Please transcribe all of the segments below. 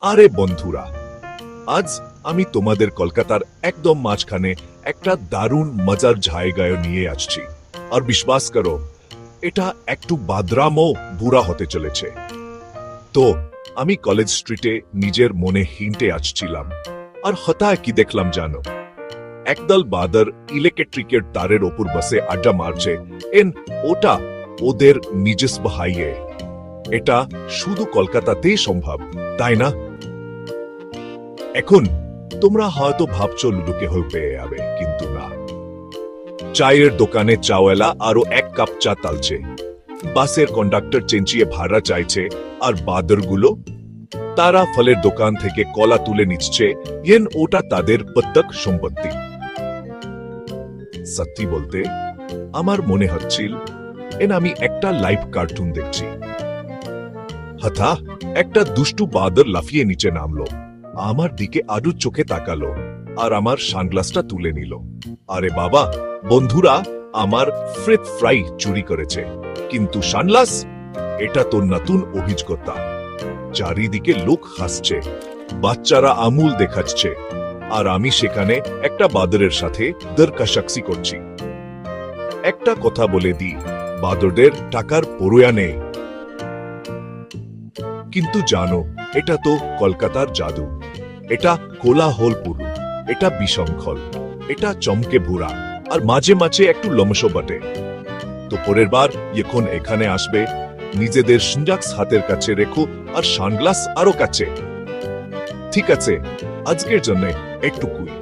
আরে বন্ধুরা, আজ আমি তোমাদের কলকাতার একদম মাঝখানে একটা দারুণ মজার জায়গায় নিয়ে আসছি। আর বিশ্বাস করো, এটা একটু বাদরামও বুড়া হতে চলেছে। তো আমি কলেজ স্ট্রিটে নিজের মনে হিন্টে আসছিলাম, আর হঠাৎ কি দেখলাম জানো? একদল বাদর ইলেকট্রিকের তারের ওপর বসে আড্ডা মারছে। ওটা ওদের নিজস্ব হাইয়ে। এটা শুধু কলকাতাতেই সম্ভব, তাই না? এখন তোমরা হয়তো ভাবছো লুডুকে হয়ে পেয়ে যাবে, কিন্তু না। চায়ের দোকানে চাওয়ালা আরো এক কাপ চা তালছে, বাসের কন্ডাক্টর চেঁচিয়ে ভাড়া চাইছে, আর বাদরগুলো তারা ফলের দোকান থেকে কলা তুলে নিচ্ছে। ওটা তাদের প্রত্যেক সম্পত্তি। সত্যি বলতে আমার মনে হচ্ছিল আমি একটা লাইভ কার্টুন দেখছি। হঠাৎ একটা দুষ্টু বাদর লাফিয়ে নিচে নামলো, আমার দিকে আডু চোখে তাকালো, আর আমার সানগ্লাসটা তুলে নিল। আরে বাবা, বন্ধুরা আমার ফ্রেঞ্চ ফ্রাই চুরি করেছে, কিন্তু সানগ্লাস? এটা তো নতুন অভিজ্ঞতা। চারিদিকে লোক হাসছে, বাচ্চারা আমুল দেখাচ্ছে, আর আমি সেখানে একটা বাদরের সাথে দর কষাকষি করছি। একটা কথা বলে দিই, বাদরদের টাকার পরোয়া নেই। কিন্তু জানো, এটা তো কলকাতার জাদু। এটা কোলাহলপুর, এটা বিশৃঙ্খল, এটা চমকে ভুরা, আর মাঝে মাঝে একটু লমস বটে। তো পরের বার যখন এখানে আসবে, নিজেদের সিনজাক্স হাতের কাছে রেখো, আর সানগ্লাস আরো কাছে। ঠিক আছে, আজকের জন্য একটুকুই।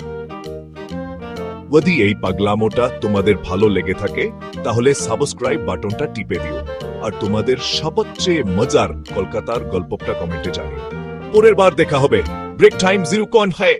যদি এই পাগলামোটা তোমাদের ভালো লেগে থাকে, তাহলে সাবস্ক্রাইব বাটনটা টিপে দিও, আর তোমাদের সবচেয়ে মজার কলকাতার গল্পটা কমেন্টে জানিও। পরের বার দেখা হবে। ব্রেক টাইম 0 কোন হয়।